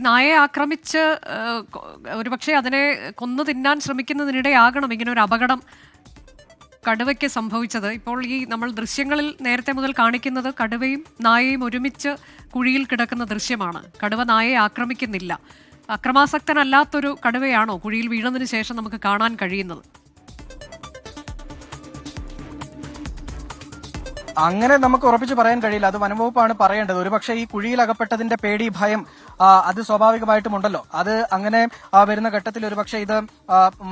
നായയെ ആക്രമിച്ച് ഒരുപക്ഷെ അതിനെ കൊന്നു തിന്നാൻ ശ്രമിക്കുന്നതിനിടെയാകണം ഇങ്ങനെ ഒരു അപകടം കടുവയ്ക്ക് സംഭവിച്ചത്. ഇപ്പോൾ ഈ നമ്മൾ ദൃശ്യങ്ങളിൽ നേരത്തെ മുതൽ കാണിക്കുന്നത് കടുവയും നായയും ഒരുമിച്ച് കുഴിയിൽ കിടക്കുന്ന ദൃശ്യമാണ്. കടുവ നായയെ ആക്രമിക്കുന്നില്ല. അക്രമാസക്തനല്ലാത്തൊരു കടുവയാണോ കുഴിയിൽ വീഴുന്നതിന് ശേഷം നമുക്ക് കാണാൻ കഴിയുന്നത്? അങ്ങനെ നമുക്ക് ഉറപ്പിച്ച് പറയാൻ കഴിയില്ല. അത് വനംവകുപ്പാണ് പറയേണ്ടത്. ഒരുപക്ഷെ ഈ കുഴിയിൽ അകപ്പെട്ടതിന്റെ പേടി, ഭയം അത് സ്വാഭാവികമായിട്ടുമുണ്ടല്ലോ. അത് അങ്ങനെ വരുന്ന ഘട്ടത്തിൽ ഒരുപക്ഷെ ഇത്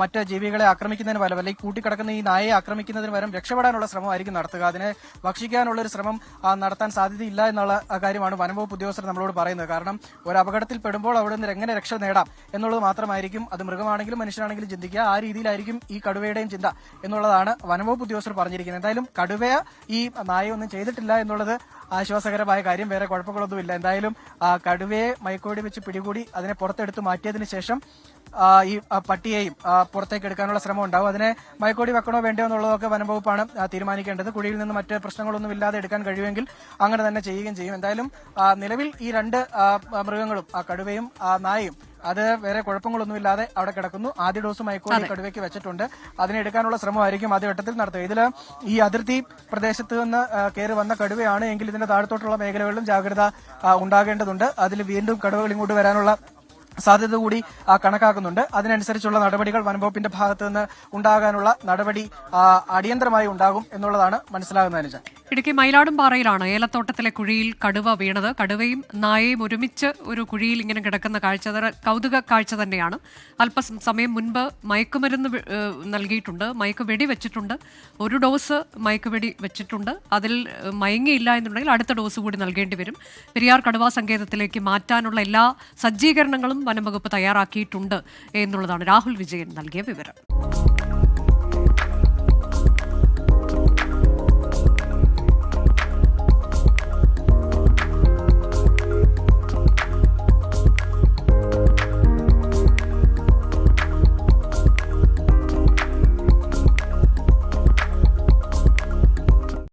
മറ്റ് ജീവികളെ ആക്രമിക്കുന്നതിന് പകരം അല്ലെങ്കിൽ കൂട്ടിക്കിടക്കുന്ന ഈ നായയെ ആക്രമിക്കുന്നതിന് പകരം രക്ഷപ്പെടാനുള്ള ശ്രമമായിരിക്കും നടത്തുക. അതിനെ ഭക്ഷിക്കാനുള്ള ഒരു ശ്രമം നടത്താൻ സാധ്യതയില്ല എന്നുള്ള കാര്യമാണ് വനംവകുപ്പ് ഉദ്യോഗസ്ഥർ നമ്മളോട് പറയുന്നത്. കാരണം ഒരു അപകടത്തിൽ പെടുമ്പോൾ അവിടെ നിന്ന് എങ്ങനെ രക്ഷ നേടാം എന്നുള്ളത് മാത്രമായിരിക്കും അത് മൃഗമാണെങ്കിലും മനുഷ്യനാണെങ്കിലും ചിന്തിക്കുക. ആ രീതിയിലായിരിക്കും ഈ കടുവയുടെയും ചിന്ത എന്നുള്ളതാണ് വനംവകുപ്പ് ഉദ്യോഗസ്ഥർ പറഞ്ഞിരിക്കുന്നത്. എന്തായാലും കടുവയെ ഈ നായൊന്നും ചെയ്തിട്ടില്ല എന്നുള്ളത് ആശ്വാസകരമായ കാര്യം. വേറെ കുഴപ്പങ്ങളൊന്നുമില്ല. എന്തായാലും കടുവയെ മയക്കുവെടി വെച്ച് പിടികൂടി അതിനെ പുറത്തെടുത്ത് മാറ്റിയതിനു ശേഷം ഈ പട്ടിയെയും പുറത്തേക്ക് എടുക്കാനുള്ള ശ്രമം ഉണ്ടാവും. അതിനെ മയക്കുവെടി വെക്കണോ വേണ്ടയോ എന്നുള്ളതൊക്കെ വനംവകുപ്പാണ് തീരുമാനിക്കേണ്ടത്. കുഴിയിൽ നിന്ന് മറ്റ് പ്രശ്നങ്ങളൊന്നും ഇല്ലാതെ എടുക്കാൻ കഴിയുമെങ്കിൽ അങ്ങനെ തന്നെ ചെയ്യുകയും ചെയ്യും. എന്തായാലും നിലവിൽ ഈ രണ്ട് മൃഗങ്ങളും കടുവയും നായയും അത് വേറെ കുഴപ്പങ്ങളൊന്നുമില്ലാതെ അവിടെ കിടക്കുന്നു. ആദ്യ ഡോസ് മയക്കുവെടി കടുവയ്ക്ക് വെച്ചിട്ടുണ്ട്. അതിനെ എടുക്കാനുള്ള ശ്രമമായിരിക്കും ആദ്യ ഘട്ടത്തിൽ നടത്തുക. ഇതിൽ ഈ അതിർത്തി പ്രദേശത്ത് നിന്ന് കയറി വന്ന കടുവയാണ് എങ്കിൽ ഇതിന്റെ താഴത്തോട്ടുള്ള മേഖലകളിലും ജാഗ്രത ഉണ്ടാകേണ്ടതുണ്ട്. അതിൽ വീണ്ടും കടുവകൾ ഇങ്ങോട്ട് വരാനുള്ള സാധ്യത കൂടി കണക്കാക്കുന്നുണ്ട്. അതിനനുസരിച്ചുള്ള നടപടികൾ വനംവകുപ്പിന്റെ ഭാഗത്ത് നിന്ന് ഉണ്ടാകാനുള്ള നടപടി അടിയന്തരമായി ഉണ്ടാകും എന്നുള്ളതാണ് മനസ്സിലാകുന്നത്. ഇടുക്കി മയിലാടുംപാറയിലാണ് ഏലത്തോട്ടത്തിലെ കുഴിയിൽ കടുവ വീണത്. കടുവയും നായയും ഒരുമിച്ച് ഒരു കുഴിയിൽ ഇങ്ങനെ കിടക്കുന്ന കാഴ്ച കൗതുക കാഴ്ച തന്നെയാണ്. അല്പസമയം മുൻപ് മയക്കുമരുന്ന് നൽകിയിട്ടുണ്ട്, മയക്കുവെടി വെച്ചിട്ടുണ്ട്. ഒരു ഡോസ് മയക്കുവെടി വെച്ചിട്ടുണ്ട്. അതിൽ മയങ്ങിയില്ല എന്നുണ്ടെങ്കിൽ അടുത്ത ഡോസ് കൂടി നൽകേണ്ടി വരും. പെരിയാർ കടുവാ സങ്കേതത്തിലേക്ക് മാറ്റാനുള്ള എല്ലാ സജ്ജീകരണങ്ങളും വനംവകുപ്പ് തയ്യാറാക്കിയിട്ടുണ്ട് എന്നുള്ളതാണ് രാഹുൽ വിജയൻ നൽകിയ വിവരം.